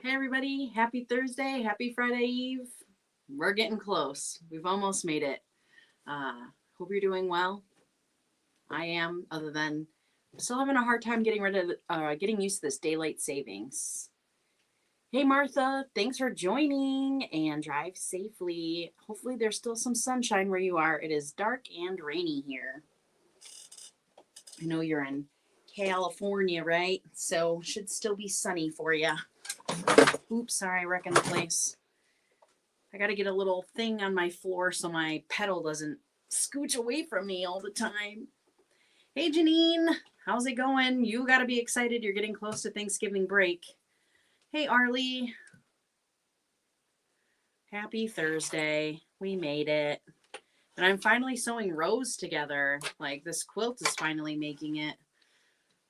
Hey everybody, happy Thursday, happy Friday Eve. We're getting close. We've almost made it. Hope you're doing well. I am, other than I'm still having a hard time getting used to this daylight savings. Hey Martha, thanks for joining and drive safely. Hopefully there's still some sunshine where you are. It is dark and rainy here. I know you're in California, right? So should still be sunny for you. Oops, sorry, I wrecking the place. I got to get a little thing on my floor so my pedal doesn't scooch away from me all the time. Hey, Janine, how's it going? You got to be excited. You're getting close to Thanksgiving break. Hey, Arlie. Happy Thursday. We made it. And I'm finally sewing rows together. Like this quilt is finally making it.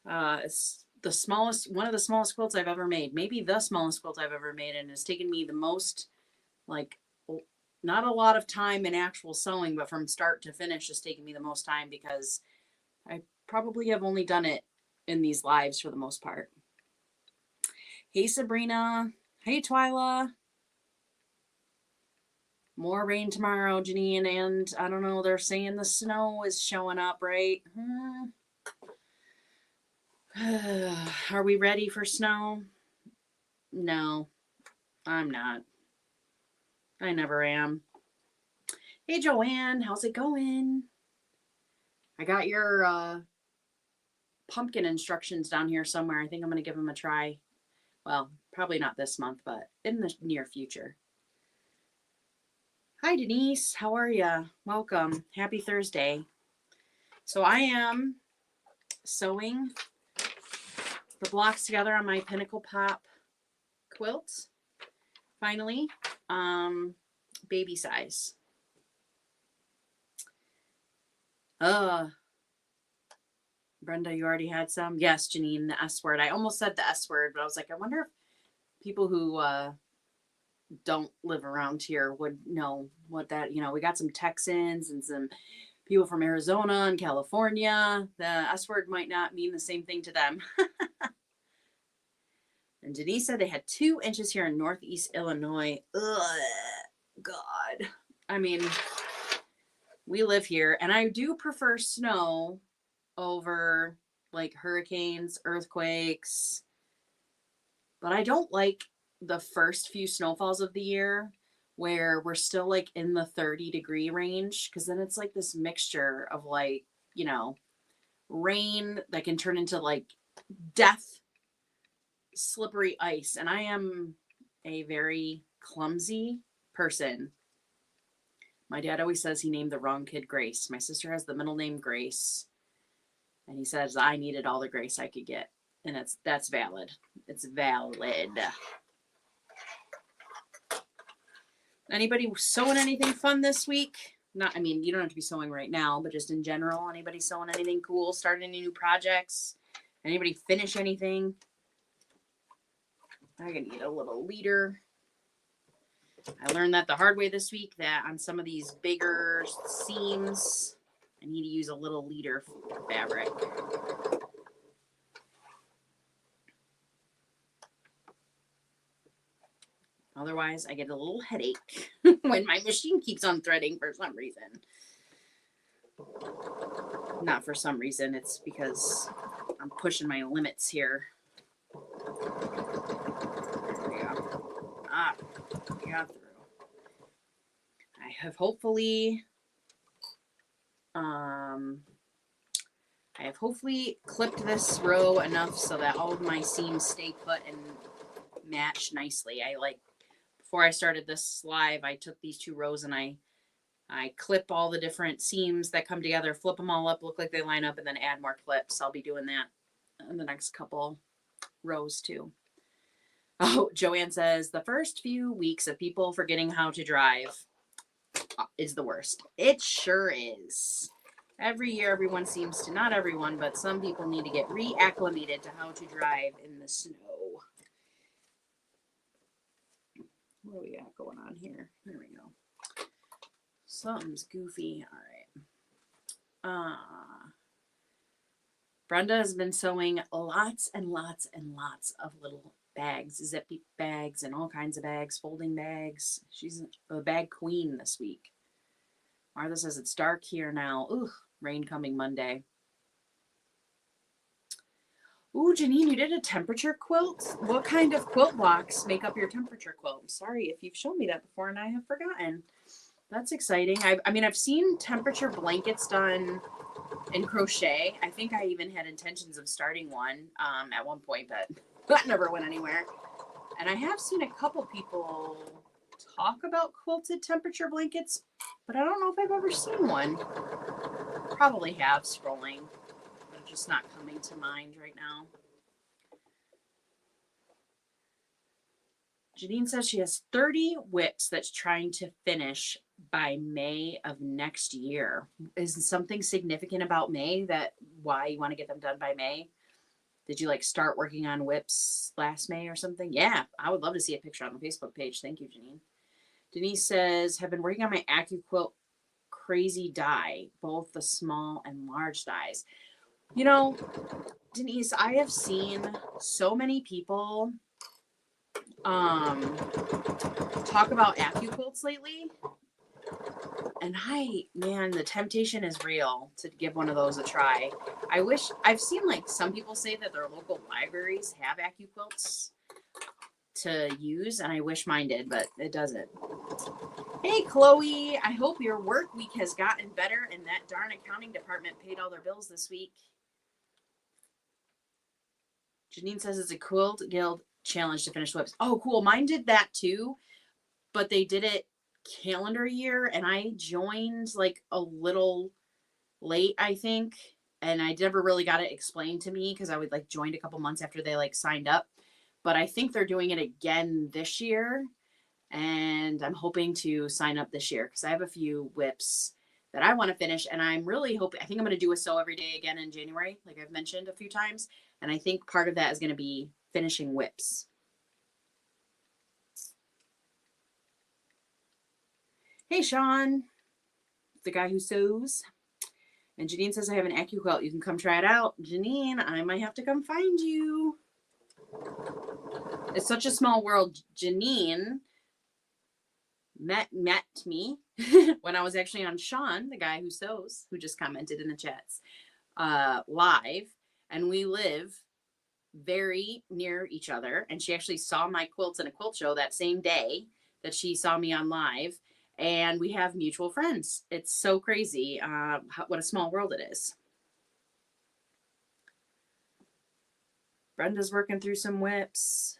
It's one of the smallest quilts I've ever made. Maybe the smallest quilt I've ever made. And it's taken me the most, like, not a lot of time in actual sewing, but from start to finish has taken me the most time because I probably have only done it in these lives for the most part. Hey, Sabrina. Hey, Twyla. More rain tomorrow, Janine, and I don't know, they're saying the snow is showing up, right? Are we ready for snow? No, I'm not. I never am. Hey, Joanne, how's it going? I got your pumpkin instructions down here somewhere. I think I'm going to give them a try. Well, probably not this month, but in the near future. Hi, Denise. How are you? Welcome. Happy Thursday. So I am sewing the blocks together on my Pinnacle Pop quilt. Finally, baby size. Brenda, you already had some? Yes, Janine, the S word. I almost said the S word, but I was like, I wonder if people who don't live around here would know what that, we got some Texans and some people from Arizona and California. The S word might not mean the same thing to them. And Denise said they had 2 inches here in Northeast Illinois. Ugh, God. I mean, we live here, and I do prefer snow over like hurricanes, earthquakes, but I don't like the first few snowfalls of the year where we're still like in the 30-degree range, because then it's like this mixture of like, rain that can turn into like death slippery ice. And I am a very clumsy person. My dad always says he named the wrong kid Grace. My sister has the middle name Grace, and he says I needed all the grace I could get, and that's valid. It's valid. Anybody sewing anything fun this week? Not, I mean, you don't have to be sewing right now, but just in general, anybody sewing anything cool, starting any new projects? Anybody finish anything? I'm gonna need a little leader. I learned that the hard way this week, that on some of these bigger seams, I need to use a little leader fabric. Otherwise, I get a little headache when my machine keeps on threading for some reason. Not for some reason, it's because I'm pushing my limits here. There we go. Got through. I have hopefully clipped this row enough so that all of my seams stay put and match nicely. Before I started this live, I took these 2 rows and I clip all the different seams that come together, flip them all up, look like they line up, and then add more clips. I'll be doing that in the next couple rows too. Oh, Joanne says the first few weeks of people forgetting how to drive is the worst. It sure is. Every year, everyone seems to, not everyone, but some people need to get reacclimated to how to drive in the snow. What do we got going on here? There we go. Something's goofy. All right. Brenda has been sewing lots and lots and lots of little bags, zippy bags, and all kinds of bags, folding bags. She's a bag queen this week. Martha says it's dark here now. Ooh, rain coming Monday. Ooh, Janine, you did a temperature quilt? What kind of quilt blocks make up your temperature quilt? I'm sorry if you've shown me that before and I have forgotten. That's exciting. I mean, I've seen temperature blankets done in crochet. I think I even had intentions of starting one at one point, but that never went anywhere. And I have seen a couple people talk about quilted temperature blankets, but I don't know if I've ever seen one. Probably have scrolling. They're just not coming to mind right now. Janine says she has 30 whips that's trying to finish by May of next year. Is something significant about May that why you want to get them done by May? Did you like start working on whips last May or something? Yeah, I would love to see a picture on the Facebook page. Thank you, Janine. Denise says, have been working on my AccuQuilt crazy die, both the small and large dies. You know, Denise, I have seen so many people talk about AccuQuilts lately. And man, the temptation is real to give one of those a try. I wish I've seen like some people say that their local libraries have AccuQuilts to use, and I wish mine did, but it doesn't. Hey, Chloe, I hope your work week has gotten better and that darn accounting department paid all their bills this week. Janine says it's a Quilt Guild challenge to finish whips. Oh, cool. Mine did that too, but they did it calendar year, and I joined like a little late, I think, and I never really got it explained to me because I would like joined a couple months after they like signed up. But I think they're doing it again this year, and I'm hoping to sign up this year because I have a few whips that I want to finish, and I'm really hoping. I think I'm going to do a sew every day again in January, like I've mentioned a few times, and I think part of that is going to be finishing whips. Hey, Sean, the guy who sews. And Janine says, I have an AccuQuilt. You can come try it out. Janine, I might have to come find you. It's such a small world. Janine met me when I was actually on Sean, the guy who sews, who just commented in the chats, live. And we live very near each other. And she actually saw my quilts in a quilt show that same day that she saw me on live. And we have mutual friends. It's so crazy what a small world it is. Brenda's working through some whips.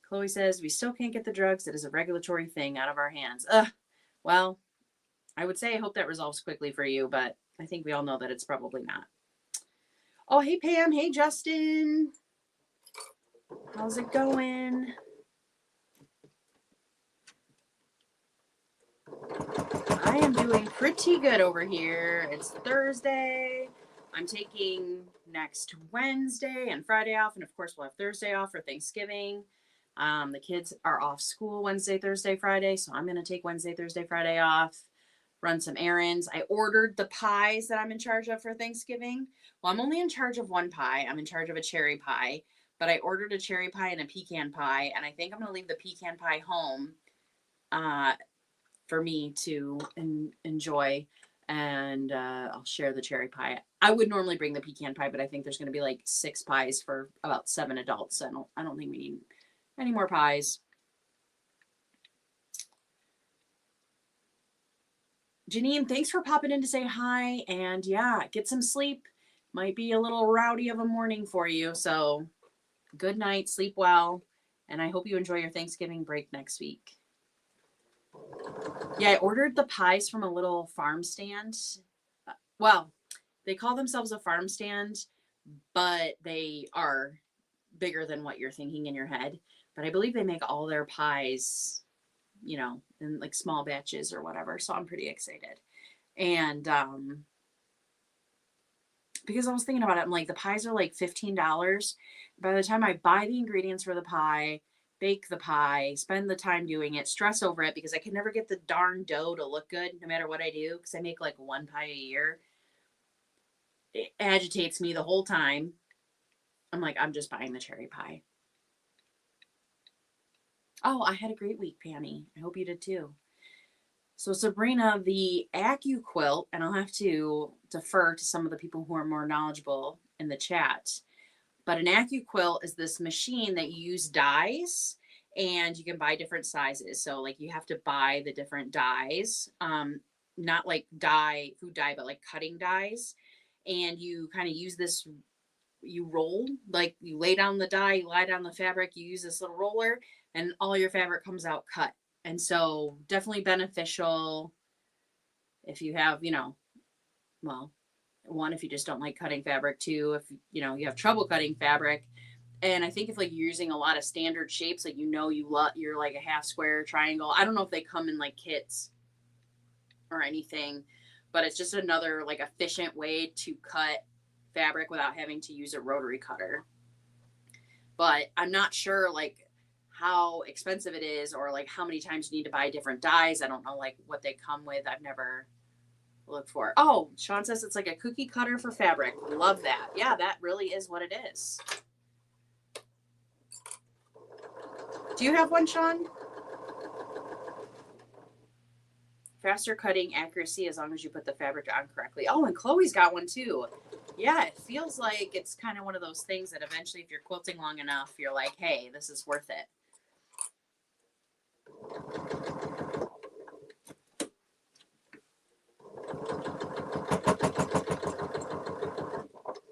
Chloe says, we still can't get the drugs. It is a regulatory thing out of our hands. Well, I would say I hope that resolves quickly for you, but I think we all know that it's probably not. Oh, hey, Pam. Hey, Justin. How's it going? I am doing pretty good over here. It's Thursday. I'm taking next Wednesday and Friday off. And of course, we'll have Thursday off for Thanksgiving. The kids are off school Wednesday, Thursday, Friday. So I'm going to take Wednesday, Thursday, Friday off, run some errands. I ordered the pies that I'm in charge of for Thanksgiving. Well, I'm only in charge of one pie. I'm in charge of a cherry pie. But I ordered a cherry pie and a pecan pie. And I think I'm going to leave the pecan pie home for me to enjoy, and I'll share the cherry pie. I would normally bring the pecan pie, but I think there's going to be like 6 pies for about 7 adults. So I don't think we need any more pies. Janine, thanks for popping in to say hi, and yeah, get some sleep. Might be a little rowdy of a morning for you, so good night, sleep well, and I hope you enjoy your Thanksgiving break next week. Yeah, I ordered the pies from a little farm stand. Well, they call themselves a farm stand, but they are bigger than what you're thinking in your head. But I believe they make all their pies, you know, in like small batches or whatever. So I'm pretty excited. And because I was thinking about it, I'm like, the pies are like $15. By the time I buy the ingredients for the pie, bake the pie, spend the time doing it, stress over it because I can never get the darn dough to look good no matter what I do because I make like one pie a year. It agitates me the whole time. I'm like, I'm just buying the cherry pie. Oh, I had a great week, Pammy. I hope you did too. So Sabrina, the Quilt, and I'll have to defer to some of the people who are more knowledgeable in the chat, but an Quilt is this machine that you use dies and you can buy different sizes. So like you have to buy the different dies, not like food dye, but like cutting dies. And you kind of use this, you roll, like you lay down the die, you lie down the fabric, you use this little roller, and all your fabric comes out cut. And so definitely beneficial if you have, well, one, if you just don't like cutting fabric, two, if you have trouble cutting fabric. And I think if like you're using a lot of standard shapes, like you're like a half square, triangle. I don't know if they come in like kits or anything, but it's just another like efficient way to cut fabric without having to use a rotary cutter. But I'm not sure like how expensive it is or like how many times you need to buy different dies. I don't know like what they come with. I've never looked for. Oh, Sean says it's like a cookie cutter for fabric. Love that. Yeah, that really is what it is. Do you have one, Sean? Faster cutting accuracy as long as you put the fabric on correctly. Oh, and Chloe's got one too. Yeah, it feels like it's kind of one of those things that eventually, if you're quilting long enough, you're like, hey, this is worth it.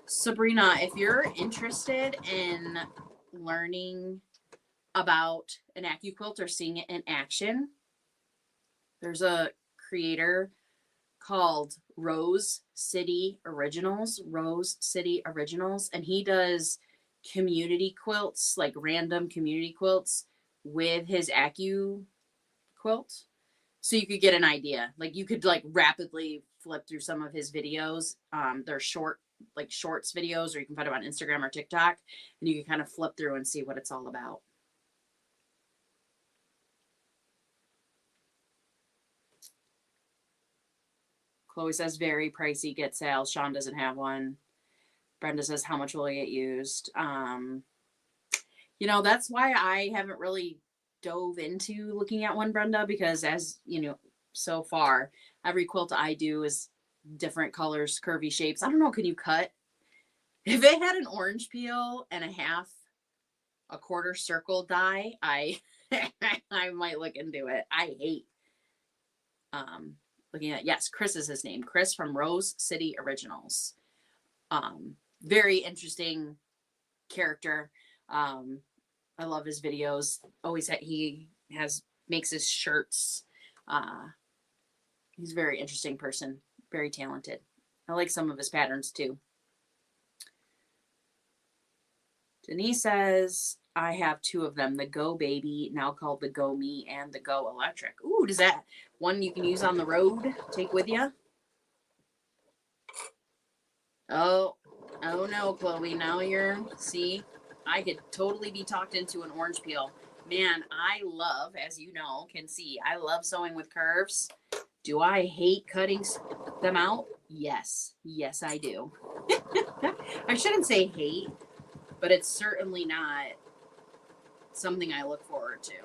Sabrina, if you're interested in learning about an AccuQuilt or seeing it in action, there's a creator called Rose City Originals, and he does community quilts, like random community quilts with his AccuQuilt. So you could get an idea. Like you could like rapidly flip through some of his videos. They're shorts videos, or you can find them on Instagram or TikTok, and you can kind of flip through and see what it's all about. Chloe says very pricey, get sales. Sean doesn't have one. Brenda says how much will it get used? That's why I haven't really dove into looking at one, Brenda, because as you know, so far every quilt I do is different colors, curvy shapes. I don't know, can you cut? If it had an orange peel and a quarter circle die, I might look into it. I hate looking at, yes, Chris is his name. Chris from Rose City Originals. Very interesting character. I love his videos. Makes his shirts. He's a very interesting person, very talented. I like some of his patterns too. Denise says, I have two of them, the Go Baby, now called the Go Me, and the Go Electric. Ooh, does that one you can use on the road, take with you? Oh no, Chloe, now I could totally be talked into an orange peel. Man, I love, as you know, I love sewing with curves. Do I hate cutting them out? Yes, I do. I shouldn't say hate, but it's certainly not something I look forward to.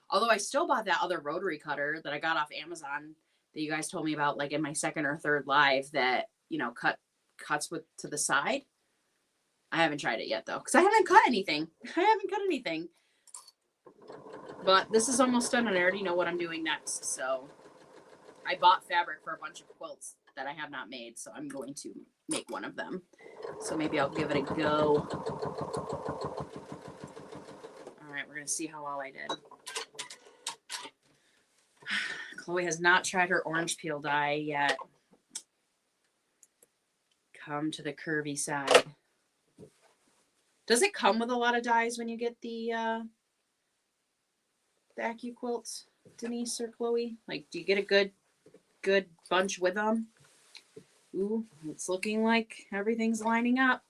Although I still bought that other rotary cutter that I got off Amazon that you guys told me about, like in my second or third live, that cuts to the side. I haven't tried it yet though, because I haven't cut anything. But this is almost done, and I already know what I'm doing next. So I bought fabric for a bunch of quilts that I have not made, so I'm going to make one of them. So maybe I'll give it a go. All right, we're gonna see how well I did. Chloe has not tried her orange peel die yet. Come to the curvy side. Does it come with a lot of dies when you get the AccuQuilts, Denise or Chloe? Like, do you get a good bunch with them? Ooh, it's looking like everything's lining up.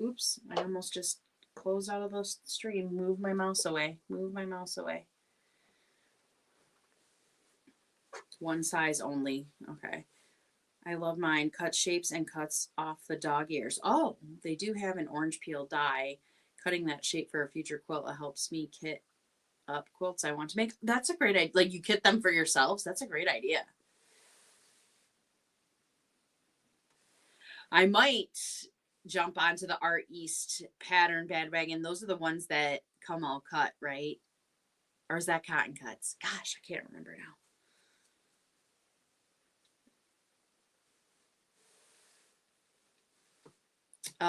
Oops, I almost just closed out of the stream. Move my mouse away. One size only. Okay. I love mine. Cut shapes and cuts off the dog ears. Oh, they do have an orange peel die. Cutting that shape for a future quilt helps me kit up quilts I want to make. That's a great idea. Like you kit them for yourselves. That's a great idea. I might jump onto the Art East pattern bandwagon. Those are the ones that come all cut, right? Or is that Cotton Cuts? Gosh, I can't remember now.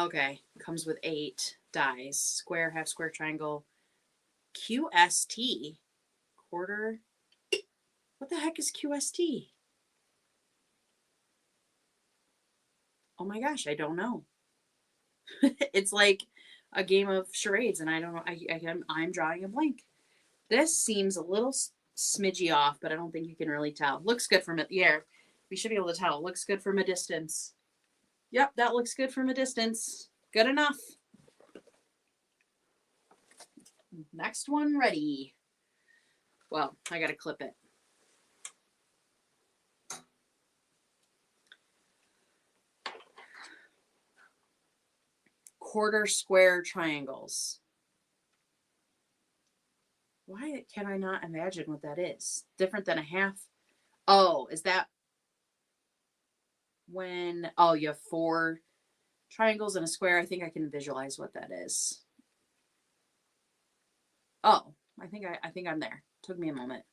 Okay, comes with 8 dies. Square, half square, triangle. QST. Quarter. What the heck is QST? Oh my gosh, I don't know. It's like a game of charades, and I don't know. I'm drawing a blank. This seems a little smidgy off, but I don't think you can really tell. Looks good from it. Yeah, we should be able to tell. Looks good from a distance. Yep, that looks good from a distance. Good enough. Next one ready. Well, I gotta clip it. Quarter square triangles. Why can I not imagine what that is? Different than a half. Oh, is that when, oh, you have 4 triangles and a square? I think I can visualize what that is. Oh, I think I'm there. Took me a moment.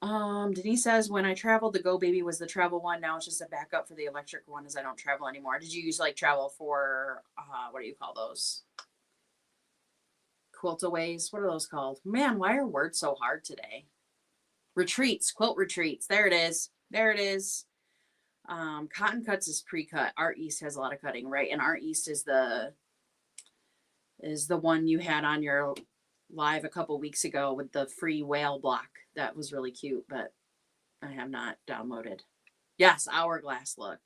Denise says, when I traveled, the Go Baby was the travel one. Now it's just a backup for the electric one as I don't travel anymore. Did you use like travel for, what do you call those? Quiltaways? What are those called? Man, why are words so hard today? Retreats, quilt retreats. There it is. There it is. Cotton Cuts is pre-cut. Art East has a lot of cutting, right? And Art East is the one you had on your live a couple weeks ago with the free whale block. That was really cute, but I have not downloaded. Yes, hourglass look.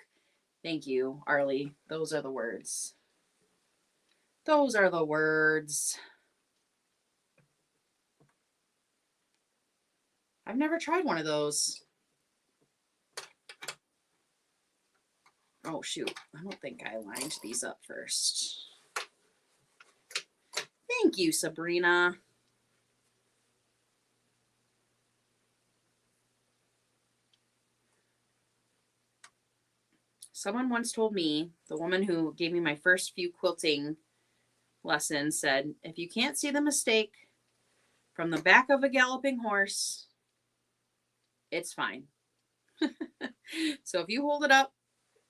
Thank you, Arlie. Those are the words. Those are the words. I've never tried one of those. Oh, shoot. I don't think I lined these up first. Thank you, Sabrina. Someone once told me, the woman who gave me my first few quilting lessons said, if you can't see the mistake from the back of a galloping horse, it's fine. So if you hold it up,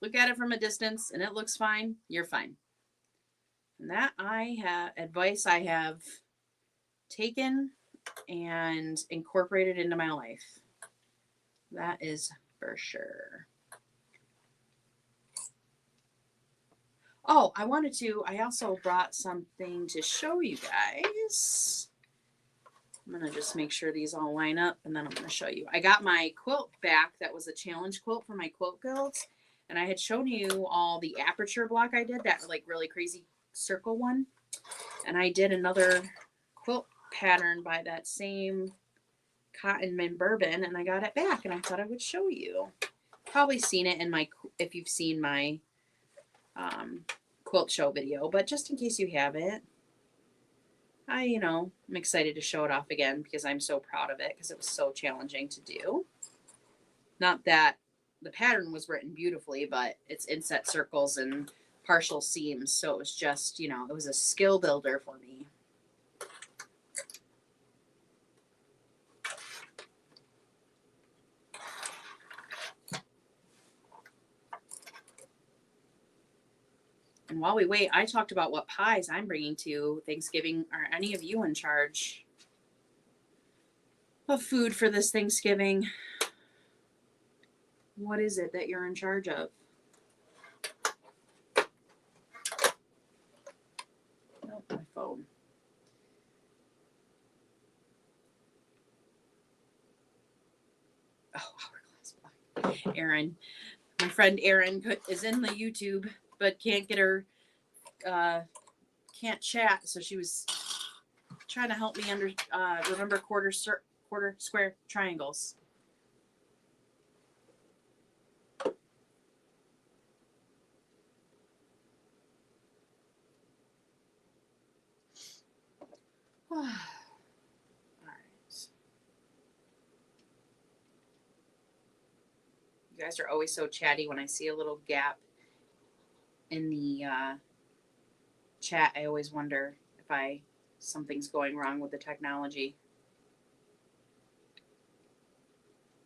look at it from a distance, and it looks fine, you're fine. And that advice I have taken and incorporated into my life. That is for sure. Oh, I also brought something to show you guys. I'm going to just make sure these all line up, and then I'm going to show you. I got my quilt back. That was a challenge quilt for my quilt builds. And I had shown you all the aperture block I did, that like really crazy circle one. And I did another quilt pattern by that same cotton mint bourbon, and I got it back, and I thought I would show you. Probably seen it in my, if you've seen my quilt show video, but just in case you haven't, I'm excited to show it off again because I'm so proud of it because it was so challenging to do. Not that the pattern was written beautifully, but it's inset circles and partial seams. So it was just, it was a skill builder for me. And while we wait, I talked about what pies I'm bringing to Thanksgiving. Are any of you in charge of food for this Thanksgiving? What is it that you're in charge of? Oh, my phone. Oh, hourglass block. Erin. My friend Erin is in the YouTube, but can't get her, can't chat. So she was trying to help me remember quarter square triangles. All right. You guys are always so chatty. When I see a little gap in the chat, I always wonder if something's going wrong with the technology.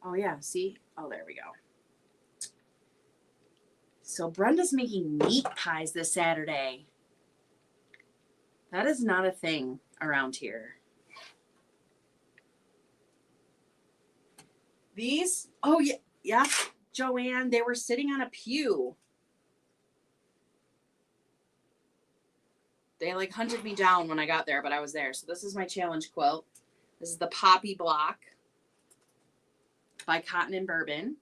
Oh yeah, see? Oh, there we go. So Brenda's making meat pies this Saturday. That is not a thing around here. These, oh yeah, yeah, Joanne, they were sitting on a pew. They like hunted me down when I got there, but I was there. So this is my challenge quilt. This is the Poppy Block by Cotton and Bourbon.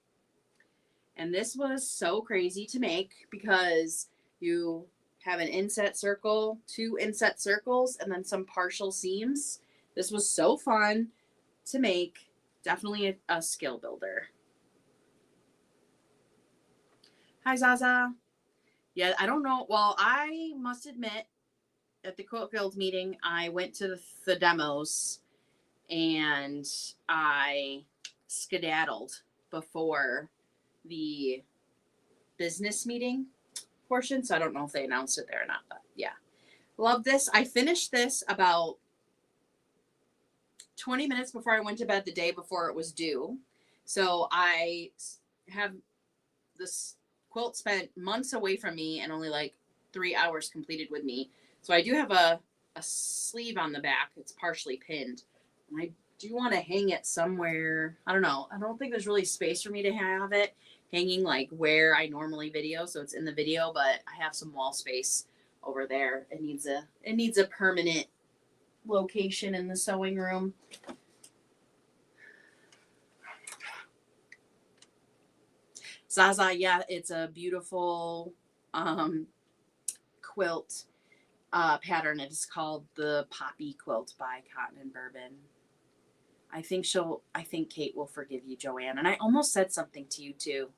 And this was so crazy to make because you have an inset circle, 2 inset circles, and then some partial seams. This was so fun to make. Definitely a skill builder. Hi, Zaza. Yeah, I don't know. Well, I must admit, at the Quilt Guild meeting, I went to the demos and I skedaddled before the business meeting portion. So I don't know if they announced it there or not, but yeah. Love this. I finished this about 20 minutes before I went to bed the day before it was due. So I have this quilt spent months away from me and only like 3 hours completed with me. So I do have a sleeve on the back. It's partially pinned. And I do want to hang it somewhere. I don't know. I don't think there's really space for me to have it hanging like where I normally video. So it's in the video, but I have some wall space over there. It needs a permanent location in the sewing room. Zaza, yeah, it's a beautiful quilt pattern. It is called the Poppy Quilt by Cotton and Bourbon. I think Kate will forgive you, Joanne. And I almost said something to you too,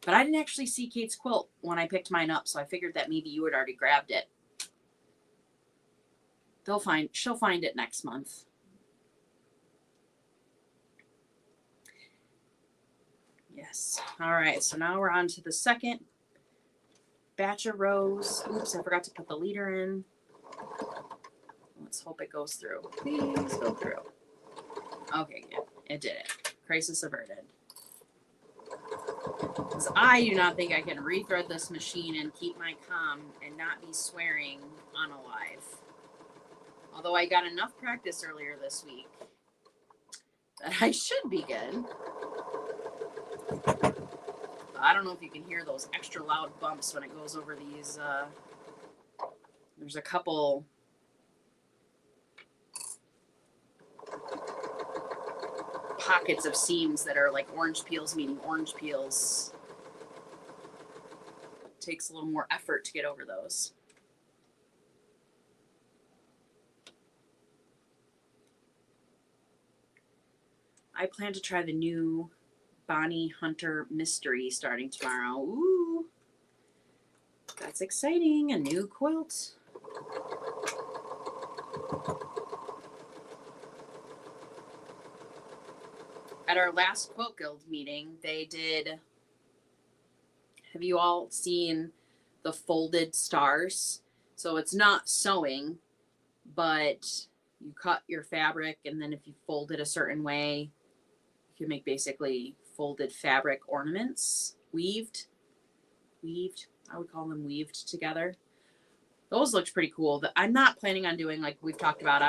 but I didn't actually see Kate's quilt when I picked mine up, so I figured that maybe you had already grabbed it. She'll find it next month. Yes. All right. So now we're on to the second batch of rows. Oops, I forgot to put the leader in. Let's hope it goes through. Please go through. Okay, good. It did it. Crisis averted. Because I do not think I can rethread this machine and keep my calm and not be swearing unalive. Although I got enough practice earlier this week that I should be good. I don't know if you can hear those extra loud bumps when it goes over these. There's a couple pockets of seams that are like orange peels meeting orange peels. It takes a little more effort to get over those. I plan to try the new Bonnie Hunter mystery starting tomorrow. Ooh, that's exciting. A new quilt. At our last Quilt Guild meeting, they did. Have you all seen the folded stars? So it's not sewing, but you cut your fabric, and then if you fold it a certain way, you can make basically folded fabric ornaments. Weaved. I would call them weaved together. Those looked pretty cool. I'm not planning on doing, like we've talked about,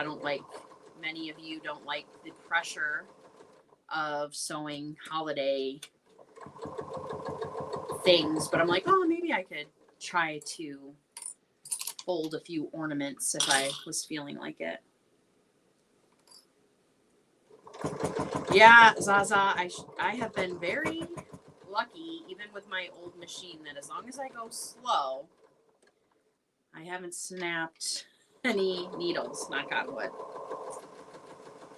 many of you don't like the pressure of sewing holiday things, but I'm like, oh, maybe I could try to fold a few ornaments if I was feeling like it. Yeah, Zaza, I have been very lucky, even with my old machine, that as long as I go slow, I haven't snapped any needles, knock on wood.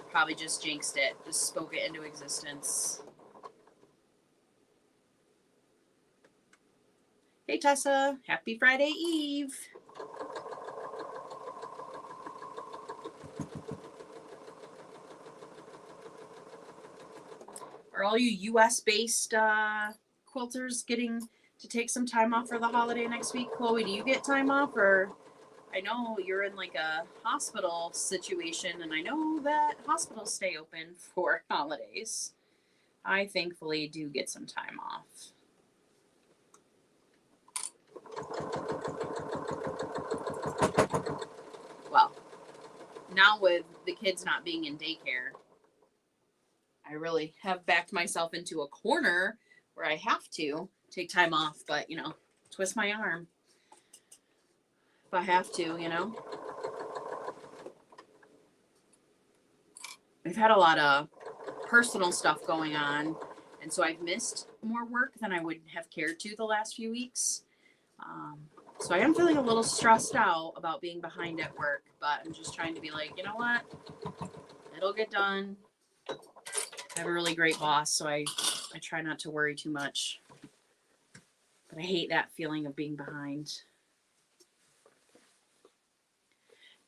Probably just jinxed it, just spoke it into existence. Hey Tessa, happy Friday Eve. Are all you US-based quilters getting to take some time off for the holiday next week? Chloe, do you get time off? Or I know you're in like a hospital situation, and I know that hospitals stay open for holidays. I thankfully do get some time off. Well, now with the kids not being in daycare, I really have backed myself into a corner where I have to take time off, but you know, twist my arm if I have to, you know. We've had a lot of personal stuff going on, and so I've missed more work than I would have cared to the last few weeks. So I am feeling a little stressed out about being behind at work, but I'm just trying to be like, you know what? It'll get done. I have a really great boss, so I try not to worry too much. But I hate that feeling of being behind.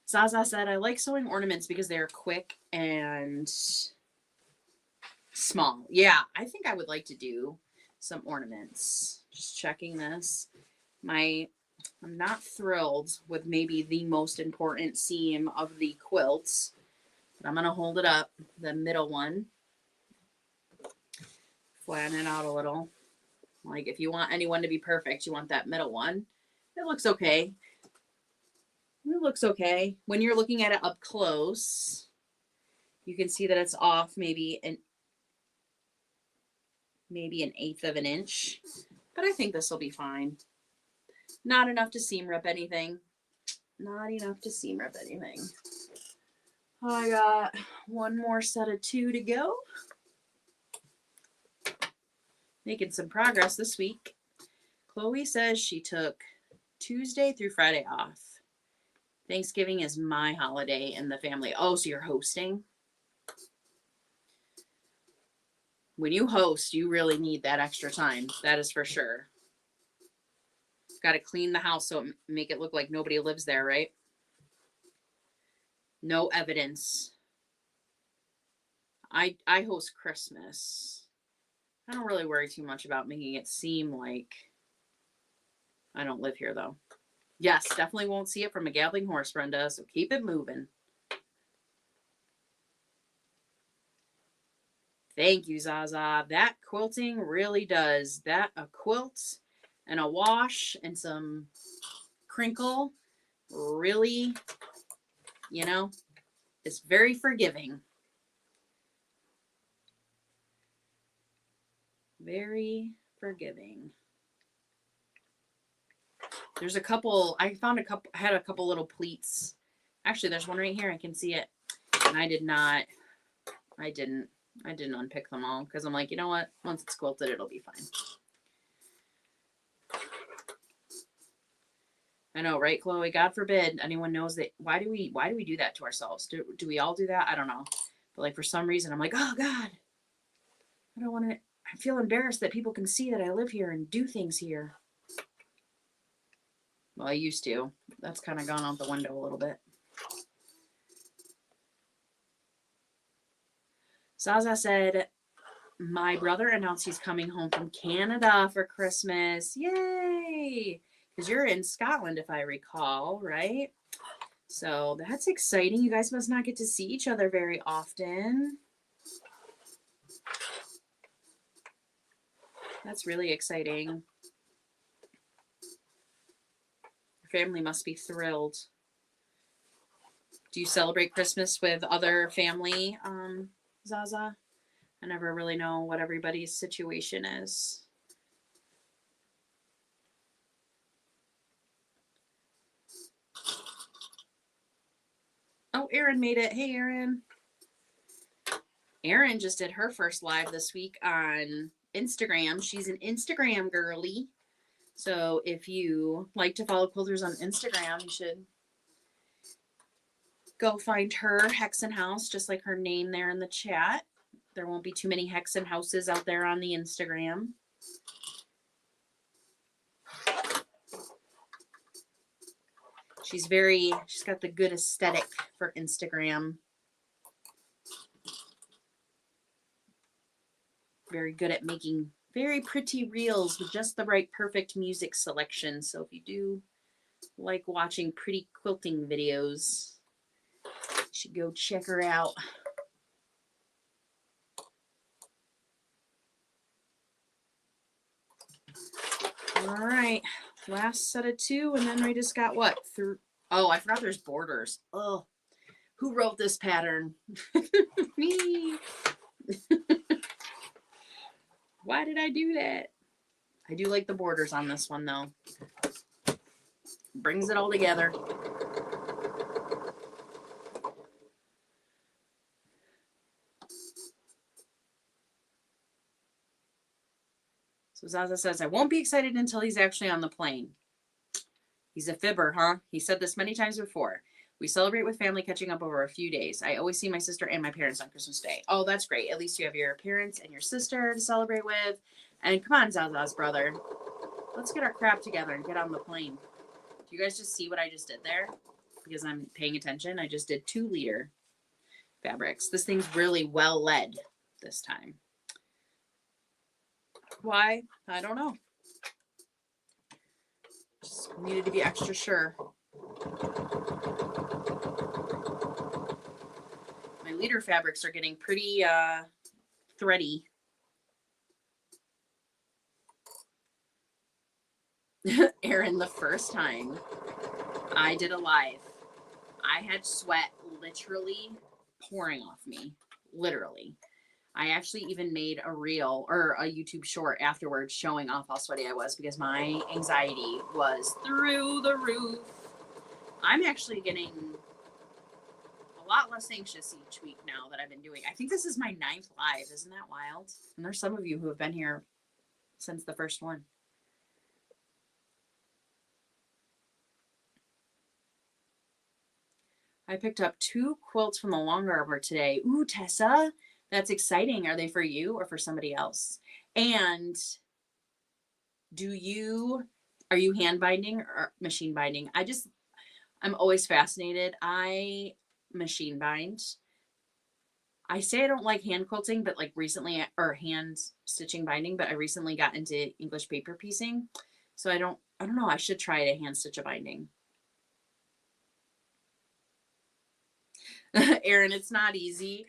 Zaza said, I like sewing ornaments because they're quick and small. Yeah, I think I would like to do some ornaments. Just checking this. I'm not thrilled with maybe the most important seam of the quilts, but I'm going to hold it up, the middle one, flatten it out a little. Like if you want anyone to be perfect, you want that middle one. It looks okay. It looks okay. When you're looking at it up close, you can see that it's off maybe an 1/8 of an inch, but I think this will be fine. Not enough to seam rip anything. Not enough to seam rip anything. I got one more set of 2 to go. Making some progress this week. Chloe says she took Tuesday through Friday off. Thanksgiving is my holiday in the family. Oh, so you're hosting? When you host, you really need that extra time. That is for sure. Got to clean the house so make it look like nobody lives there, right? No evidence. I host Christmas. I don't really worry too much about making it seem like I don't live here, though. Yes, definitely won't see it from a galloping horse, Brenda, so keep it moving. Thank you, Zaza. That quilting really does. That a quilt and a wash and some crinkle really, you know, it's very forgiving. Very forgiving. There's a couple, I had a couple little pleats. Actually, there's one right here. I can see it. And I didn't unpick them all because I'm like, you know what? Once it's quilted, it'll be fine. I know, right, Chloe? God forbid anyone knows that. Why do we do that to ourselves? Do we all do that? I don't know. But like for some reason, I'm like, oh God, I don't want to. I feel embarrassed that people can see that I live here and do things here. Well, I used to. That's kind of gone out the window a little bit. Zaza said, my brother announced he's coming home from Canada for Christmas. Yay! Because you're in Scotland, if I recall, right? So that's exciting. You guys must not get to see each other very often. That's really exciting. Your family must be thrilled. Do you celebrate Christmas with other family, Zaza? I never really know what everybody's situation is. Oh, Erin made it. Hey, Erin. Erin just did her first live this week on Instagram. She's an Instagram girly. So if you like to follow quilters on Instagram, you should go find her, Hexen House, just like her name there in the chat. There won't be too many Hexen Houses out there on the Instagram. She's got the good aesthetic for Instagram. very good at making very pretty reels with just the right perfect music selection. So if you do like watching pretty quilting videos, you should go check her out. All right, last set of 2, and then we just got what? Oh, I forgot there's borders. Oh, who wrote this pattern? Me. Why did I do that? I do like the borders on this one though. Brings it all together. So Zaza says, I won't be excited until he's actually on the plane. He's a fibber, huh? He said this many times before. We celebrate with family catching up over a few days. I always see my sister and my parents on Christmas Day. Oh, that's great. At least you have your parents and your sister to celebrate with. And come on, Zaza's brother. Let's get our crap together and get on the plane. Do you guys just see what I just did there? Because I'm paying attention. I just did 2-liter fabrics. This thing's really well led this time. Why? I don't know. Just needed to be extra sure. My liter fabrics are getting pretty thready. Erin, the first time I did a live, I had sweat literally pouring off me. Literally. I actually even made a reel or a YouTube short afterwards showing off how sweaty I was because my anxiety was through the roof. I'm actually getting a lot less anxious each week now that I've been doing. I think this is my 9th live. Isn't that wild? And there's some of you who have been here since the first one. I picked up 2 quilts from the Long Arbor today. Ooh, Tessa, that's exciting. Are they for you or for somebody else? And are you hand binding or machine binding? I'm always fascinated. I machine bind. I say I don't like hand quilting, but like recently, or hand stitching binding, but I recently got into English paper piecing. So I don't know. I should try to hand stitch a binding. Erin, it's not easy.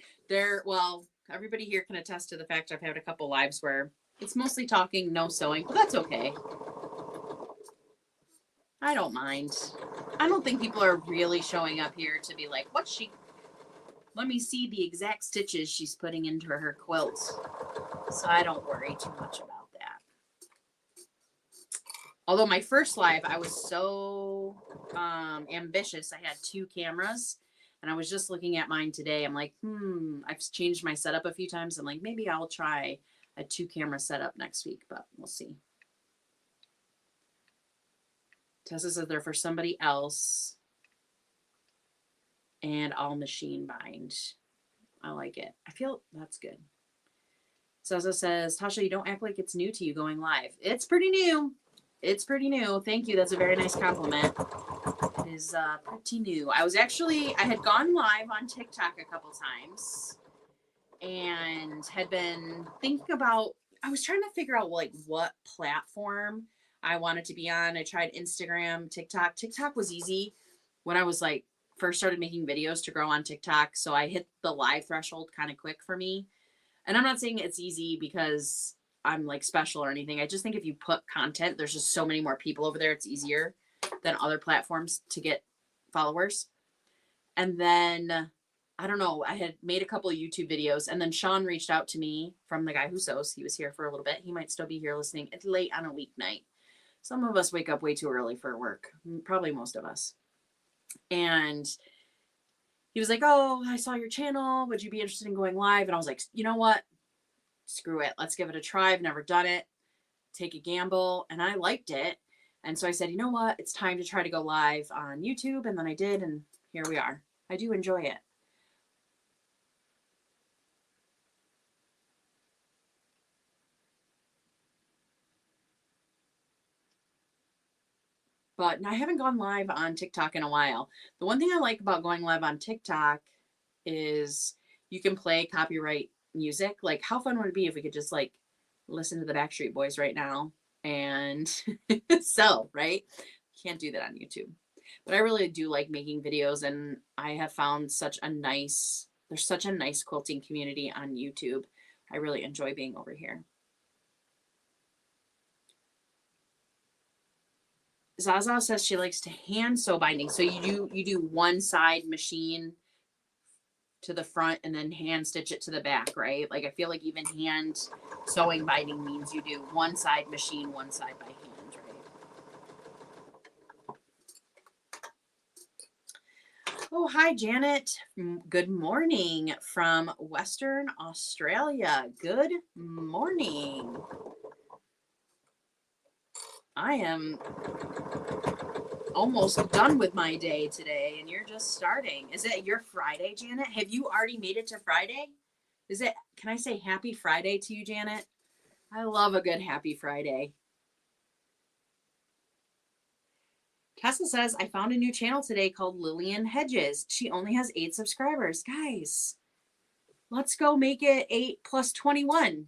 Well, everybody here can attest to the fact I've had a couple lives where it's mostly talking, no sewing, but that's okay. I don't mind. I don't think people are really showing up here to be like, let me see the exact stitches she's putting into her quilt. So I don't worry too much about that. Although my first live, I was so ambitious. I had 2 cameras. And I was just looking at mine today. I'm like, I've changed my setup a few times. I'm like, maybe I'll try a 2-camera setup next week, but we'll see. Tessa said they're for somebody else. And I'll machine bind. I like it. I feel that's good. Zaza says, Tasha, you don't act like it's new to you going live. It's pretty new. It's pretty new. Thank you. That's a very nice compliment. It is pretty new. I had gone live on TikTok a couple times and had been thinking about, I was trying to figure out like what platform I wanted to be on. I tried Instagram, TikTok. TikTok was easy when I was like first started making videos to grow on TikTok. So I hit the live threshold kind of quick for me. And I'm not saying it's easy because I'm like special or anything. I just think if you put content, there's just so many more people over there. It's easier than other platforms to get followers. And then, I don't know, I had made a couple of YouTube videos and then Sean reached out to me from the guy who sews. He was here for a little bit. He might still be here listening. It's late on a weeknight. Some of us wake up way too early for work. Probably most of us. And he was like, oh, I saw your channel. Would you be interested in going live? And I was like, you know what? Screw it. Let's give it a try. I've never done it. Take a gamble. And I liked it. And so I said, you know what? It's time to try to go live on YouTube. And then I did. And here we are. I do enjoy it. But I haven't gone live on TikTok in a while. The one thing I like about going live on TikTok is you can play copyright music. Like, how fun would it be if we could just like listen to the Backstreet Boys right now and sell, right? Can't do that on YouTube. But I really do like making videos, and I have found there's such a nice quilting community on YouTube. I really enjoy being over here. Zaza says she likes to hand sew binding. So you do one side machine to the front and then hand stitch it to the back, right? Like I feel like even hand sewing binding means you do one side machine, one side by hand, right? Oh, hi, Janet. Good morning from Western Australia. Good morning. I am almost done with my day today, and you're just starting. Is it your Friday, Janet? Have you already made it to Friday? Can I say happy Friday to you, Janet? I love a good happy Friday. Tessa says, I found a new channel today called Lillian Hedges. She only has 8 subscribers. Guys, let's go make it 8 plus 21.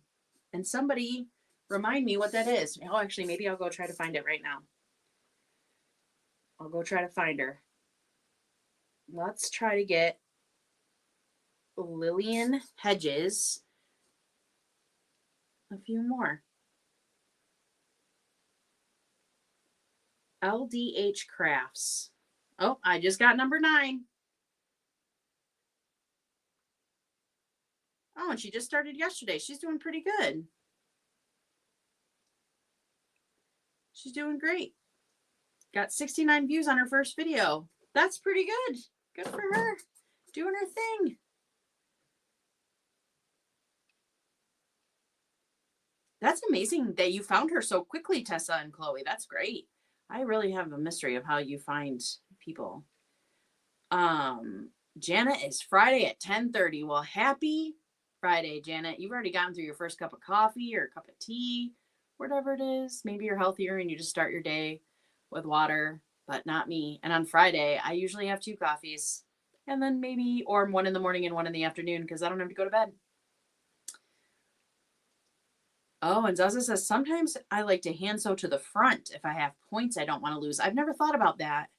And somebody remind me what that is. Oh, actually, maybe I'll go try to find it right now. I'll go try to find her. Let's try to get Lillian Hedges a few more. LDH Crafts. Oh, I just got number 9. Oh, and she just started yesterday. She's doing pretty good. She's doing great. Got 69 views on her first video. That's pretty good. Good for her. Doing her thing. That's amazing that you found her so quickly, Tessa and Chloe. That's great. I really have a mystery of how you find people. Janet is Friday at 10:30. Well, happy Friday, Janet. You've already gotten through your first cup of coffee or a cup of tea, whatever it is. Maybe you're healthier and you just start your day with water, but not me. And on Friday, I usually have 2 coffees, and then maybe, or 1 in the morning and 1 in the afternoon, because I don't have to go to bed. Oh, and Zaza says, sometimes I like to hand sew to the front if I have points I don't want to lose. I've never thought about that.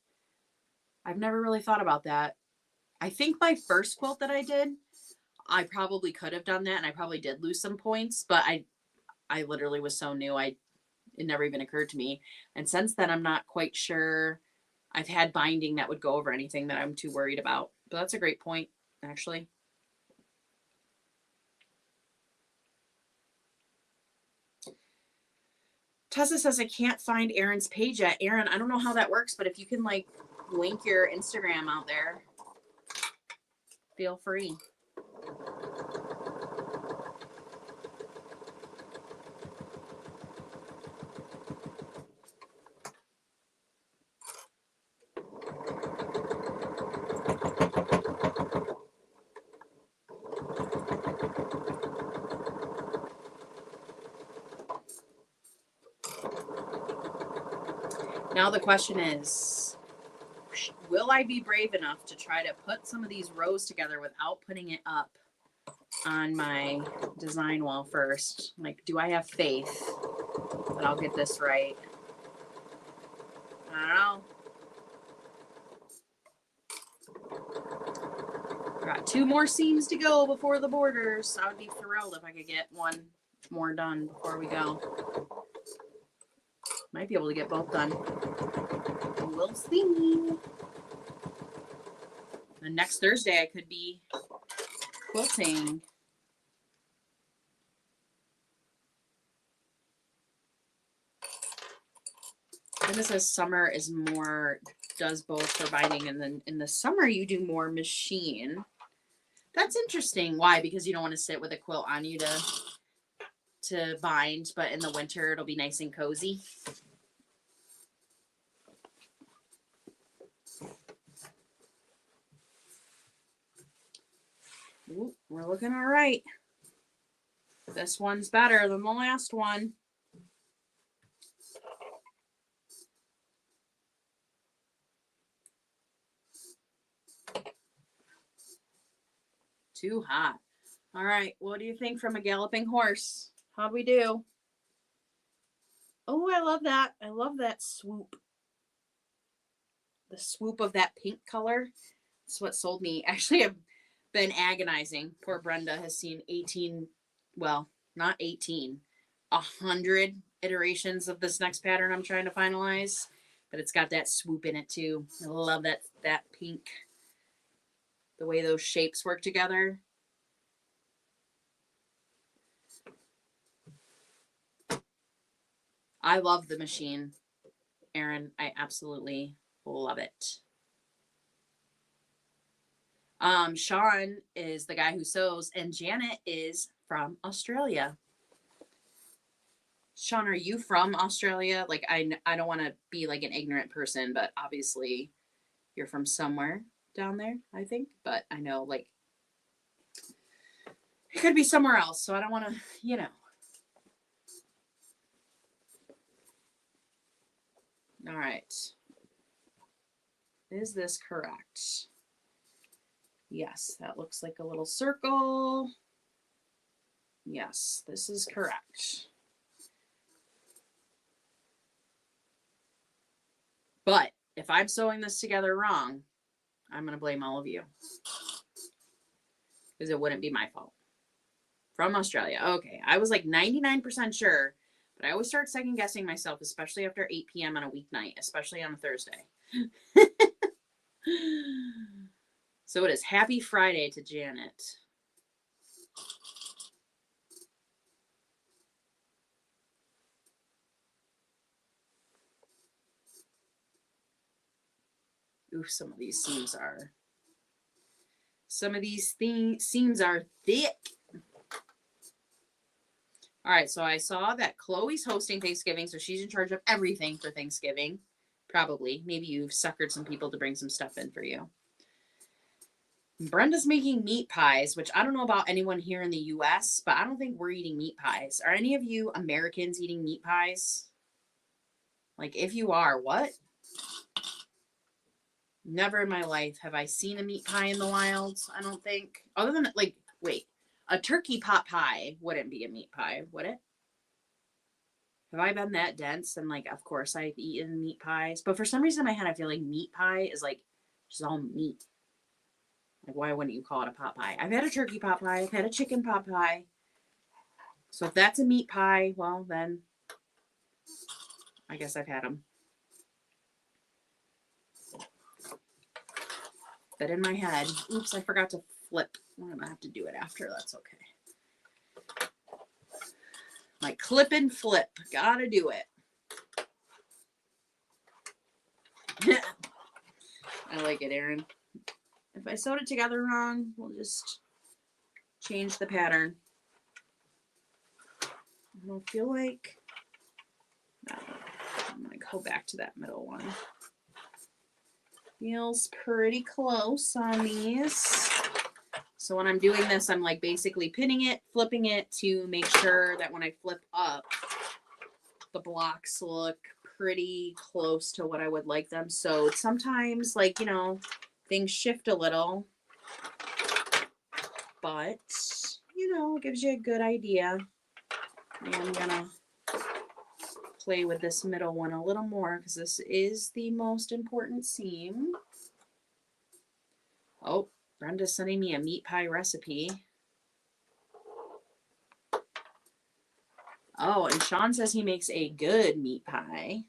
I've never really thought about that. I think my first quilt that I did, I probably could have done that, and I probably did lose some points, but I literally was so new, it never even occurred to me. And since then, I'm not quite sure I've had binding that would go over anything that I'm too worried about. But that's a great point, actually. Tessa says, I can't find Erin's page yet. Erin, I don't know how that works, but if you can like link your Instagram out there, feel free. Now the question is, will I be brave enough to try to put some of these rows together without putting it up on my design wall first? Like, do I have faith that I'll get this right? I don't know. Got 2 more seams to go before the borders. I would be thrilled if I could get 1 more done before we go. Might be able to get both done. We'll see. And next Thursday I could be quilting. And this says summer is more, does both for binding, and then in the summer you do more machine. That's interesting. Why? Because you don't want to sit with a quilt on you to bind, but in the winter it'll be nice and cozy. Ooh, we're looking all right. This one's better than the last one. Too hot. All right. What do you think from a galloping horse? How'd we do? Oh, I love that. I love that swoop. The swoop of that pink color. It's what sold me. Actually, I've been agonizing. Poor Brenda has seen 18, well, not 18, 100 iterations of this next pattern I'm trying to finalize. But it's got that swoop in it too. I love that pink. The way those shapes work together. I love the machine, Erin. I absolutely love it. Sean is the guy who sews, and Janet is from Australia. Sean, are you from Australia? Like, I don't want to be like an ignorant person, but obviously you're from somewhere down there, I think. But I know, like, it could be somewhere else, so I don't want to, you know. All right. Is this correct? Yes, that looks like a little circle. Yes, this is correct. But if I'm sewing this together wrong, I'm going to blame all of you. Because it wouldn't be my fault. From Australia. Okay, I was like 99% sure, but I always start second guessing myself, especially after 8 p.m. on a weeknight, especially on a Thursday. So it is happy Friday to Janet. Ooh, some of these seams are thick. All right, so I saw that Chloe's hosting Thanksgiving, so she's in charge of everything for Thanksgiving. Probably. Maybe you've suckered some people to bring some stuff in for you. Brenda's making meat pies, which I don't know about anyone here in the U.S., but I don't think we're eating meat pies. Are any of you Americans eating meat pies? Like, if you are, what? Never in my life have I seen a meat pie in the wild, I don't think. Other than, like, wait, a turkey pot pie wouldn't be a meat pie, would it? Have I been that dense? And, like, of course I've eaten meat pies. But for some reason in my head, I feel like meat pie is, like, just all meat. Like, why wouldn't you call it a pot pie? I've had a turkey pot pie. I've had a chicken pot pie. So if that's a meat pie, well, then I guess I've had them. But in my head, oops, I forgot to flip. I'm going to have to do it after. That's okay. Like clip and flip. Gotta do it. I like it, Erin. If I sewed it together wrong, we'll just change the pattern. I don't feel like I'm going to go back to that middle one. Feels pretty close on these. So when I'm doing this, I'm like basically pinning it, flipping it to make sure that when I flip up, the blocks look pretty close to what I would like them. So sometimes, like, you know, things shift a little, but, you know, it gives you a good idea. And I'm gonna play with this middle one a little more because this is the most important seam. Oh, Brenda's sending me a meat pie recipe. Oh, and Sean says he makes a good meat pie.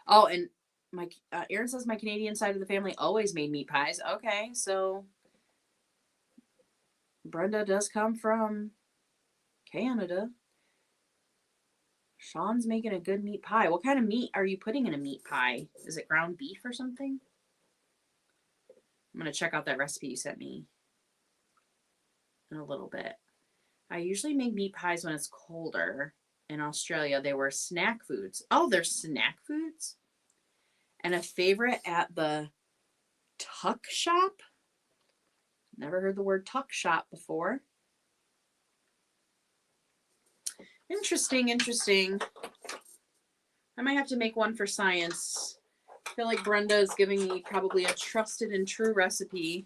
Oh, and my Erin says my Canadian side of the family always made meat pies. Okay, so Brenda does come from Canada. Sean's making a good meat pie. What kind of meat are you putting in a meat pie? Is it ground beef or something? I'm going to check out that recipe you sent me in a little bit. I usually make meat pies when it's colder. In Australia, they were snack foods. Oh, they're snack foods? And a favorite at the tuck shop? Never heard the word tuck shop before. Interesting, interesting. I might have to make one for science. I feel like Brenda is giving me probably a trusted and true recipe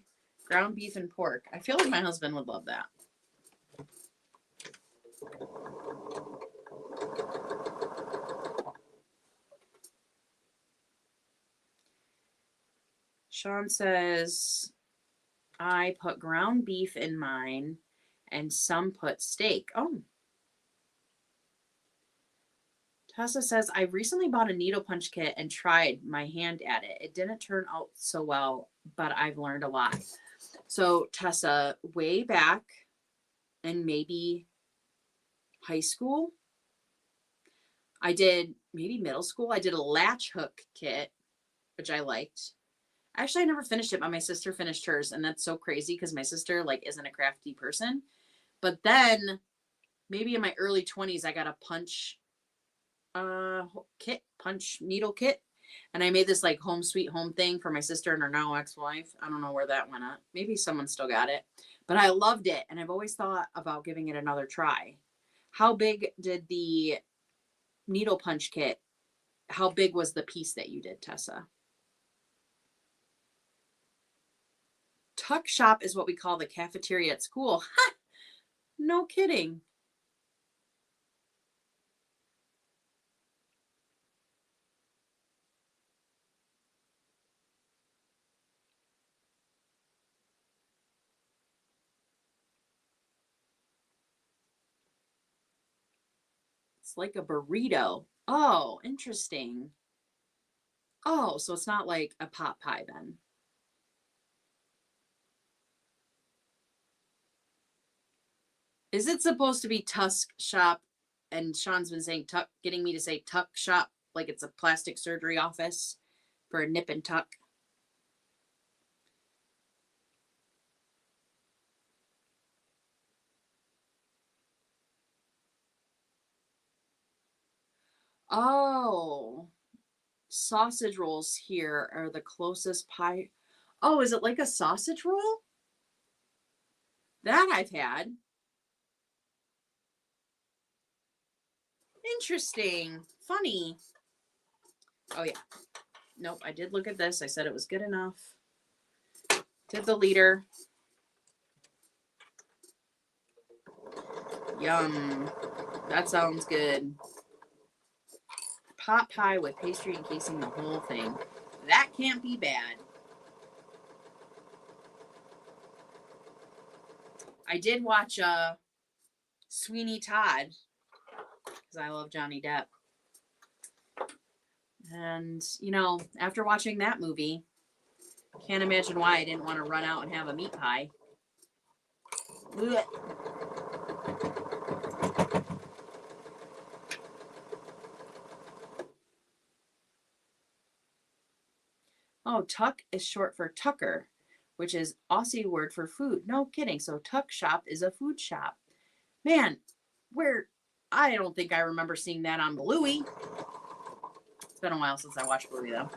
Ground beef and pork. I feel like my husband would love that. Sean says, I put ground beef in mine and some put steak. Oh. Tasha says, I recently bought a needle punch kit and tried my hand at it. It didn't turn out so well, but I've learned a lot. So, Tessa, way back in maybe high school, I did maybe middle school, I did a latch hook kit, which I liked. Actually, I never finished it, but my sister finished hers, and that's so crazy because my sister like isn't a crafty person. But then maybe in my early 20s, I got a punch kit, punch needle kit. And I made this like home sweet home thing for my sister and her now ex-wife. I don't know where that went at. Maybe someone still got it, but I loved it. And I've always thought about giving it another try. How big did the needle punch kit, how big was the piece that you did, Tessa? Tuck shop is what we call the cafeteria at school. Ha! No kidding. It's like a burrito. Oh, interesting. Oh, so it's not like a pot pie then. Is it supposed to be Tusk shop? And Sean's been saying tuck, getting me to say tuck shop like it's a plastic surgery office for a nip and tuck. Oh, sausage rolls here are the closest pie. Oh, is it like a sausage roll? That I've had. Interesting. Funny. Oh, yeah. Nope, I did look at this. I said it was good enough. Did the liter. Yum. That sounds good. Pot pie with pastry encasing the whole thing. That can't be bad. I did watch Sweeney Todd because I love Johnny Depp. And, you know, after watching that movie, can't imagine why I didn't want to run out and have a meat pie. Blech. Oh, tuck is short for tucker, which is Aussie word for food. No kidding. So tuck shop is a food shop. Man, where I don't think I remember seeing that on Bluey. It's been a while since I watched Bluey though.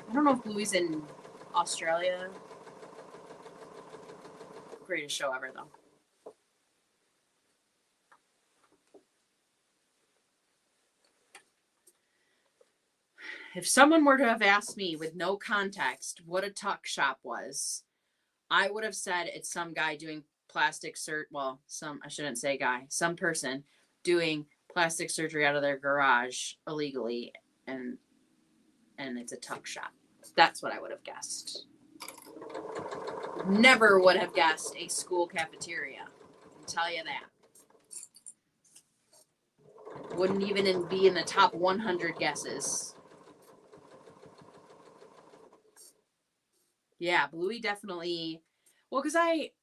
I don't know if Bluey's in Australia. Greatest show ever though. If someone were to have asked me with no context what a tuck shop was, I would have said it's some guy doing plastic I shouldn't say guy, some person doing plastic surgery out of their garage illegally, and it's a tuck shop. That's what I would have guessed. Never would have guessed a school cafeteria. I can tell you that. Wouldn't even be in the top 100 guesses. Yeah, Bluey definitely. Well, because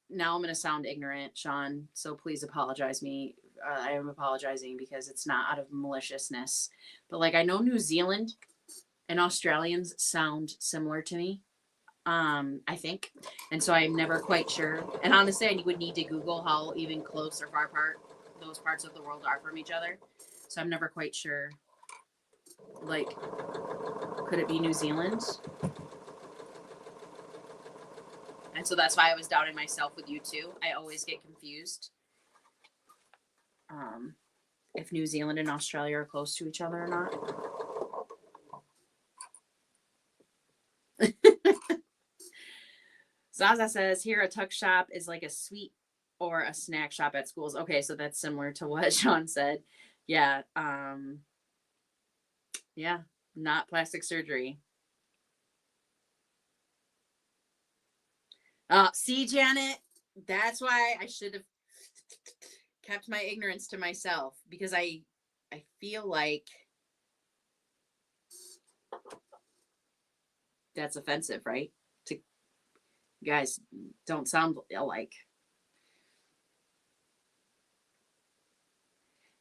now I'm going to sound ignorant, Sean, so please apologize me. I am apologizing because it's not out of maliciousness. But like, I know New Zealand and Australians sound similar to me. I think. And so I'm never quite sure. And honestly, I would need to Google how even close or far apart those parts of the world are from each other. So I'm never quite sure. Like, could it be New Zealand? And so that's why I was doubting myself with you too. I always get confused if New Zealand and Australia are close to each other or not. Zaza says here a tuck shop is like a sweet or a snack shop at schools. Okay, so that's similar to what Sean said. Yeah. Yeah, not plastic surgery. See, Janet, that's why I should have kept my ignorance to myself because I feel like that's offensive, right? To you guys don't sound alike.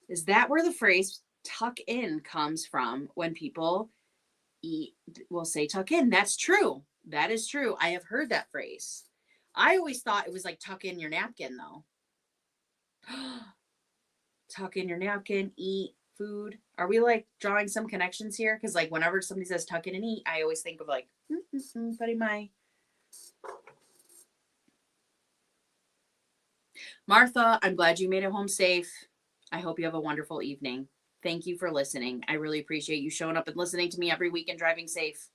Is that where the phrase tuck in comes from when people eat will say tuck in? That's true. That is true. I have heard that phrase. I always thought it was like tuck in your napkin though. Tuck in your napkin, eat food. Are we like drawing some connections here? Because like whenever somebody says tuck in and eat, I always think of like putting my Martha, I'm glad you made it home safe. I hope you have a wonderful evening. Thank you for listening. I really appreciate you showing up and listening to me every week and driving safe.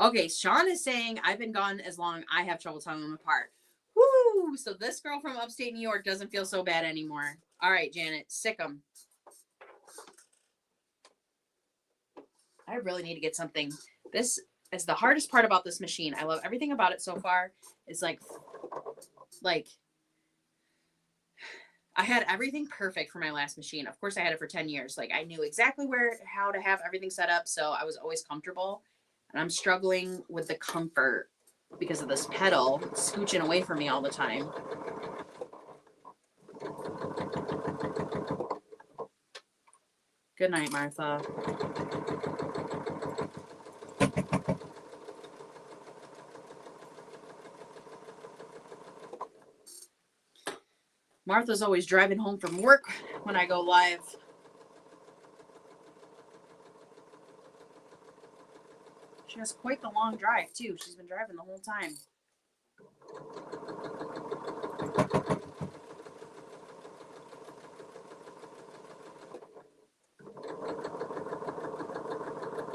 Okay, Sean is saying I've been gone as long I have trouble telling them apart. Woo! So this girl from upstate New York doesn't feel so bad anymore. All right, Janet, sick 'em. I really need to get something. This is the hardest part about this machine. I love everything about it so far. It's like I had everything perfect for my last machine. Of course, I had it for 10 years. Like I knew exactly how to have everything set up. So I was always comfortable. And I'm struggling with the comfort because of this pedal scooching away from me all the time. Good night, Martha. Martha's always driving home from work when I go live. She has quite the long drive, too. She's been driving the whole time.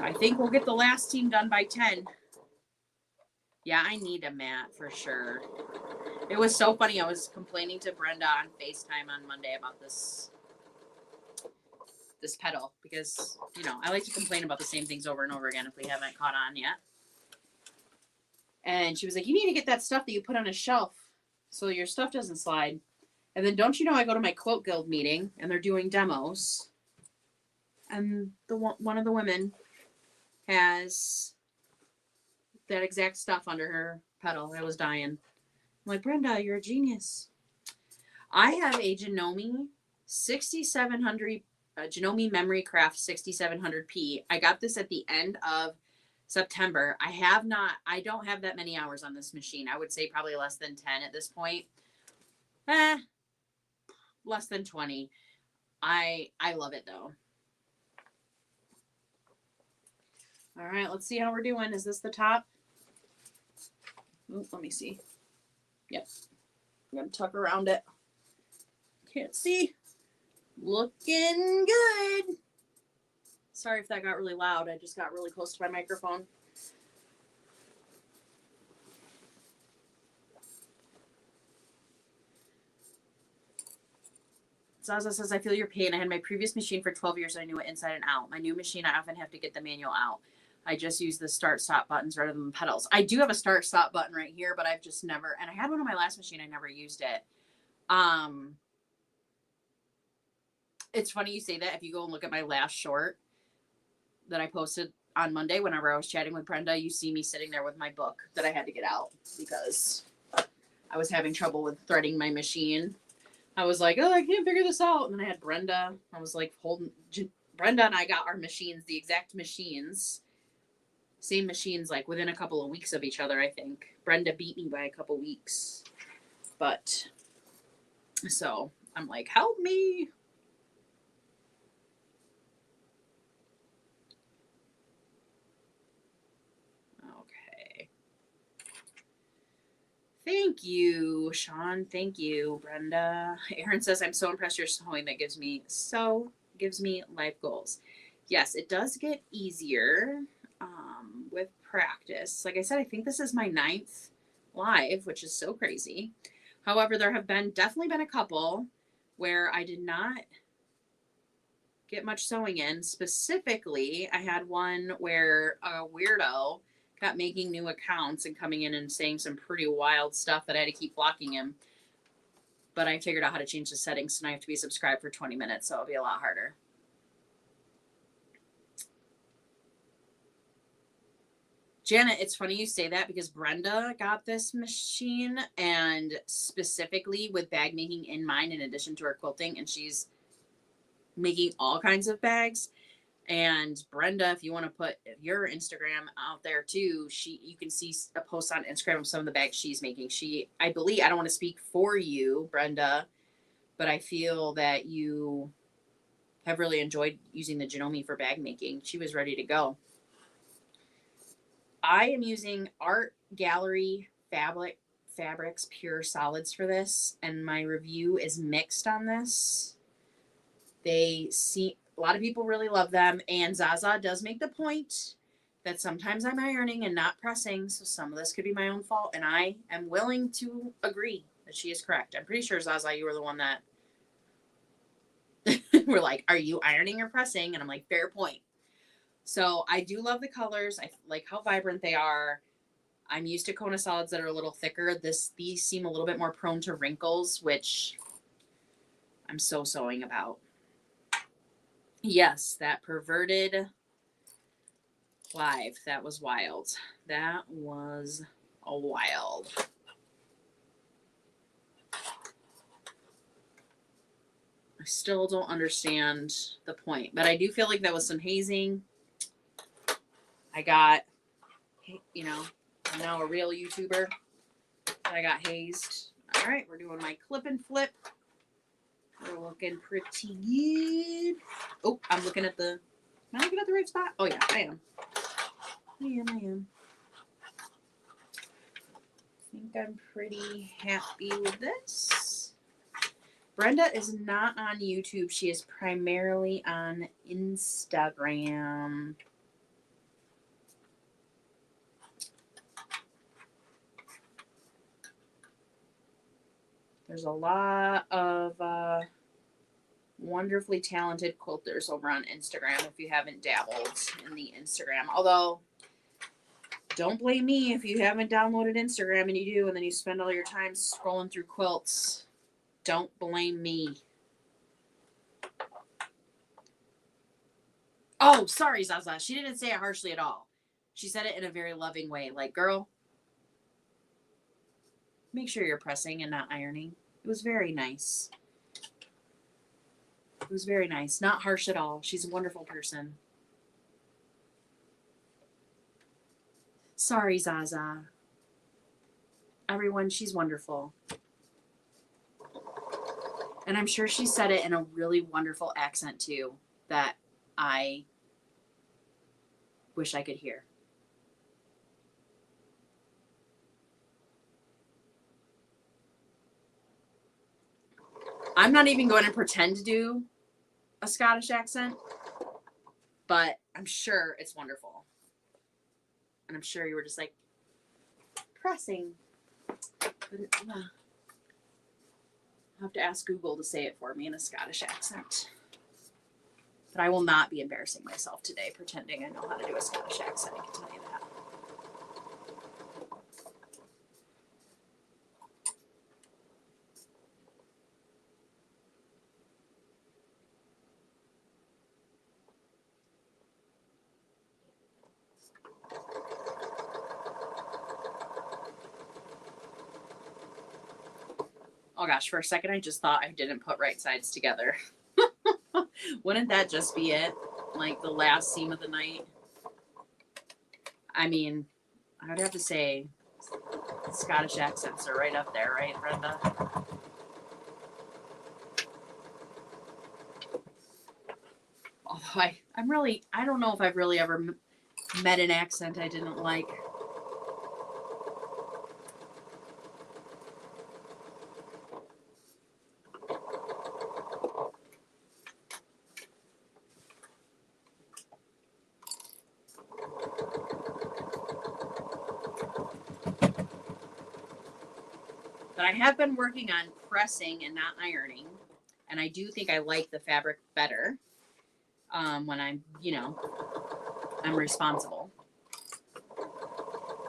I think we'll get the last team done by 10. Yeah, I need a mat for sure. It was so funny. I was complaining to Brenda on FaceTime on Monday about this pedal because, you know, I like to complain about the same things over and over again if we haven't caught on yet. And she was like, you need to get that stuff that you put on a shelf so your stuff doesn't slide. And then don't you know I go to my Quilt Guild meeting and they're doing demos. And one of the women has that exact stuff under her pedal. I was dying. I'm like, Brenda, you're a genius. I have a Janome 6700, Janome Memory Craft 6700P. I got this at the end of September. I don't have that many hours on this machine. I would say probably less than 10 at this point. Less than 20. I love it though. All right, let's see how we're doing. Is this the top? Ooh, let me see. Yep. I'm going to tuck around it. Can't see. Looking good. Sorry if that got really loud. I just got really close to my microphone. Zaza says, I feel your pain. I had my previous machine for 12 years and I knew it inside and out. My new machine, I often have to get the manual out. I just use the start-stop buttons rather than the pedals. I do have a start-stop button right here, but I've just never, and I had one on my last machine. I never used it. It's funny you say that. If you go and look at my last short that I posted on Monday, whenever I was chatting with Brenda, you see me sitting there with my book that I had to get out because I was having trouble with threading my machine. I was like, oh, I can't figure this out. And then I had Brenda. I was like Brenda and I got our machines, the exact machines. Same machines, like within a couple of weeks of each other, I think. Brenda beat me by a couple weeks. But, so, I'm like, help me. Okay. Thank you, Sean. Thank you, Brenda. Aaron says, I'm so impressed you're sewing. That gives me so gives me life goals. Yes, it does get easier with practice. Like I said, I think this is my 9th live, which is so crazy. However, there have definitely been a couple where I did not get much sewing in. Specifically, I had one where a weirdo kept making new accounts and coming in and saying some pretty wild stuff that I had to keep blocking him. But I figured out how to change the settings, so now I have to be subscribed for 20 minutes, so it'll be a lot harder. Janet, it's funny you say that because Brenda got this machine, and specifically with bag making in mind in addition to her quilting, and she's making all kinds of bags. And Brenda, if you want to put your Instagram out there too, you can see a post on Instagram of some of the bags she's making. I believe, I don't want to speak for you, Brenda, but I feel that you have really enjoyed using the Janome for bag making. She was ready to go. I am using Art Gallery Fabrics Pure Solids for this, and my review is mixed on this. A lot of people really love them, and Zaza does make the point that sometimes I'm ironing and not pressing, so some of this could be my own fault, and I am willing to agree that she is correct. I'm pretty sure, Zaza, you were the one that were like, are you ironing or pressing? And I'm like, fair point. So I do love the colors. I like how vibrant they are. I'm used to Kona solids that are a little thicker. These seem a little bit more prone to wrinkles, which I'm so sewing about. Yes, that perverted live. That was wild. That was a wild. I still don't understand the point, but I do feel like that was some hazing. I got, you know, I'm now a real YouTuber. I got hazed. All right, we're doing my clip and flip. We're looking pretty good. Oh, I'm looking at am I looking at the right spot? Oh yeah, I am. I am. I think I'm pretty happy with this. Brenda is not on YouTube. She is primarily on Instagram. There's a lot of wonderfully talented quilters over on Instagram if you haven't dabbled in the Instagram. Although, don't blame me if you haven't downloaded Instagram and you do, and then you spend all your time scrolling through quilts. Don't blame me. Oh, sorry, Zaza. She didn't say it harshly at all. She said it in a very loving way. Like, girl, make sure you're pressing and not ironing. It was very nice. It was very nice. Not harsh at all. She's a wonderful person. Sorry, Zaza. Everyone, she's wonderful. And I'm sure she said it in a really wonderful accent, too, that I wish I could hear. I'm not even going to pretend to do a Scottish accent, but I'm sure it's wonderful. And I'm sure you were just like, pressing. But I'll have to ask Google to say it for me in a Scottish accent. But I will not be embarrassing myself today pretending I know how to do a Scottish accent. I can tell you that. Oh gosh, for a second I just thought I didn't put right sides together. Wouldn't that just be it? Like the last seam of the night? I mean, I would have to say Scottish accents are right up there, right, Brenda? Although I don't know if I've really ever met an accent I didn't like. But I have been working on pressing and not ironing. And I do think I like the fabric better when I'm, you know, I'm responsible.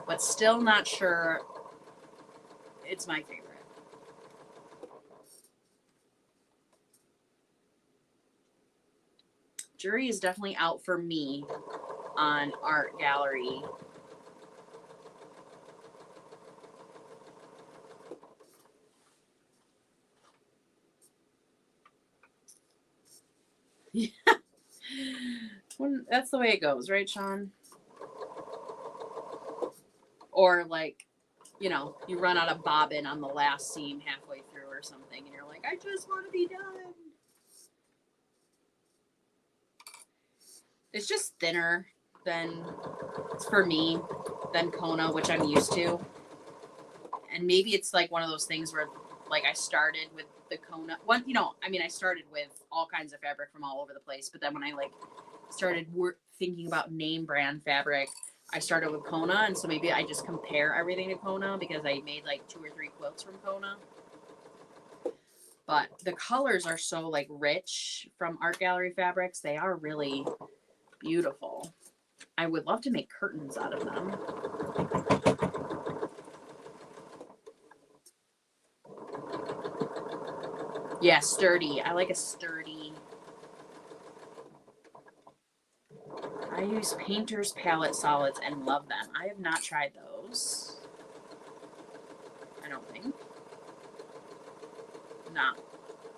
But still not sure it's my favorite. Jury is definitely out for me on art gallery. Yeah. That's the way it goes, right, Sean? Or like, you know, you run out of bobbin on the last seam halfway through or something, and you're like, I just want to be done. It's just thinner than, for me, than Kona, which I'm used to. And maybe it's like one of those things where, like, I started with the Kona one, you know, I mean, I started with all kinds of fabric from all over the place, but then when I like started thinking about name brand fabric, I started with Kona, and so maybe I just compare everything to Kona because I made like 2 or 3 quilts from Kona. But the colors are so like rich from art gallery fabrics. They are really beautiful. I would love to make curtains out of them. Yeah, sturdy. I like a sturdy. I use Painter's palette solids and love them. I have not tried those. I don't think. Not.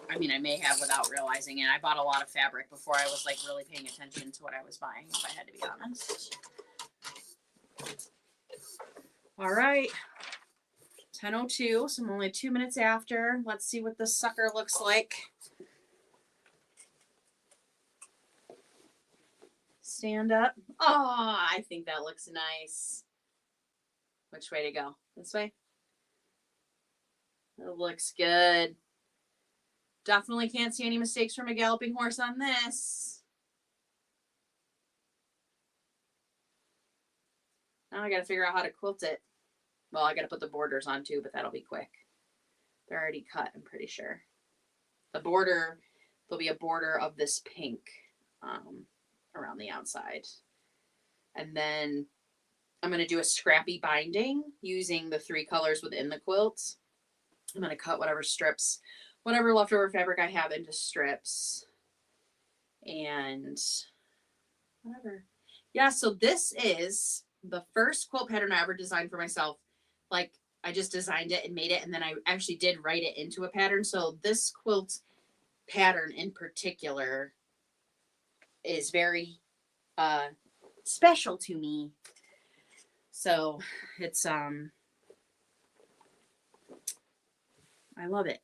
I mean, I may have without realizing it. I bought a lot of fabric before I was like really paying attention to what I was buying, if I had to be honest. All right. 10:02, so I'm only 2 minutes after. Let's see what this sucker looks like. Stand up. Oh, I think that looks nice. Which way to go? This way? It looks good. Definitely can't see any mistakes from a galloping horse on this. Now I gotta figure out how to quilt it. Well, I gotta put the borders on too, but that'll be quick. They're already cut, I'm pretty sure. The border, there'll be a border of this pink around the outside. And then I'm going to do a scrappy binding using the 3 colors within the quilt. I'm going to cut whatever strips, whatever leftover fabric I have into strips. And whatever. Yeah, so this is the first quilt pattern I ever designed for myself. Like, I just designed it and made it, and then I actually did write it into a pattern. So this quilt pattern in particular is very special to me. So it's I love it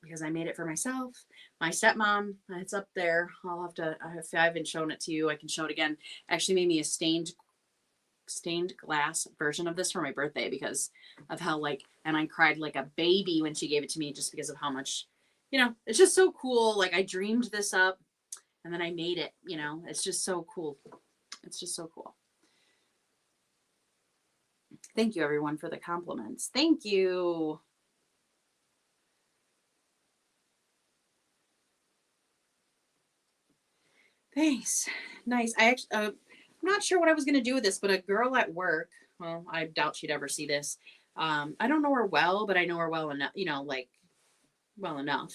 because I made it for myself. My stepmom, it's up there. I'll have to, if I haven't shown it to you, I can show it again. Actually made me a stained glass version of this for my birthday because of how like, and I cried like a baby when she gave it to me just because of how much, you know, it's just so cool. Like I dreamed this up and then I made it, you know, it's just so cool. It's just so cool. Thank you everyone for the compliments. Thank you. Thanks. Nice. I actually, I'm not sure what I was going to do with this, but a girl at work, well, I doubt she'd ever see this. I don't know her well, but I know her well enough, you know, like well enough.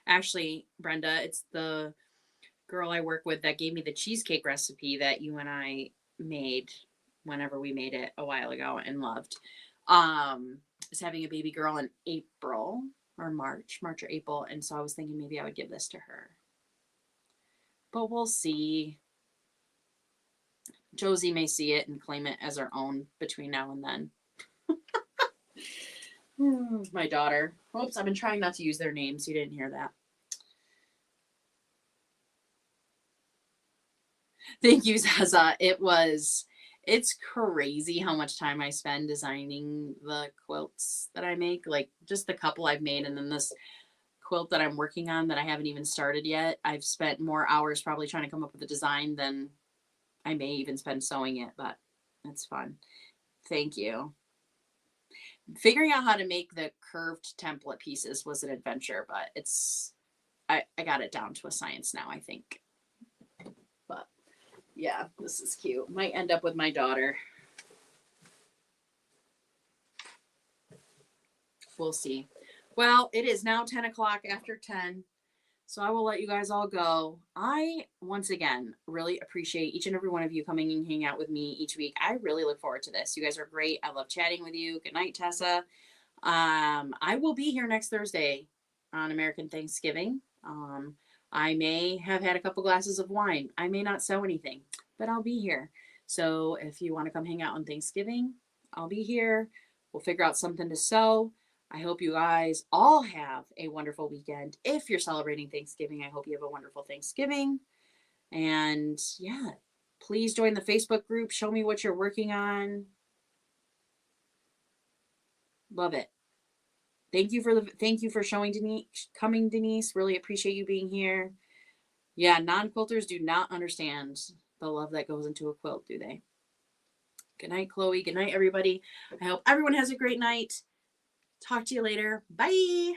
Actually, Brenda, it's the girl I work with that gave me the cheesecake recipe that you and I made whenever we made it a while ago and loved. Is having a baby girl in April or March or April. And so I was thinking maybe I would give this to her. But we'll see. Josie may see it and claim it as her own between now and then. My daughter. Oops, I've been trying not to use their names. You didn't hear that. Thank you, Zaza. It's crazy how much time I spend designing the quilts that I make. Like just the couple I've made and then this quilt that I'm working on that I haven't even started yet. I've spent more hours probably trying to come up with a design than I may even spend sewing it, but it's fun. Thank you. figuring out how to make the curved template pieces was an adventure, but I got it down to a science now, I think. But yeah, this is cute. Might end up with my daughter. We'll see. Well, it is now 10 o'clock after 10. So I will let you guys all go. I, once again, really appreciate each and every one of you coming and hanging out with me each week. I really look forward to this. You guys are great. I love chatting with you. Good night, Tessa. I will be here next Thursday on American Thanksgiving. I may have had a couple glasses of wine. I may not sew anything, but I'll be here. So if you want to come hang out on Thanksgiving, I'll be here. We'll figure out something to sew. I hope you guys all have a wonderful weekend. If you're celebrating Thanksgiving, I hope you have a wonderful Thanksgiving. And yeah, please join the Facebook group. Show me what you're working on. Love it. Thank you for showing Denise, coming, Denise. Really appreciate you being here. Yeah, non-quilters do not understand the love that goes into a quilt, do they? Good night, Chloe. Good night, everybody. I hope everyone has a great night. Talk to you later. Bye.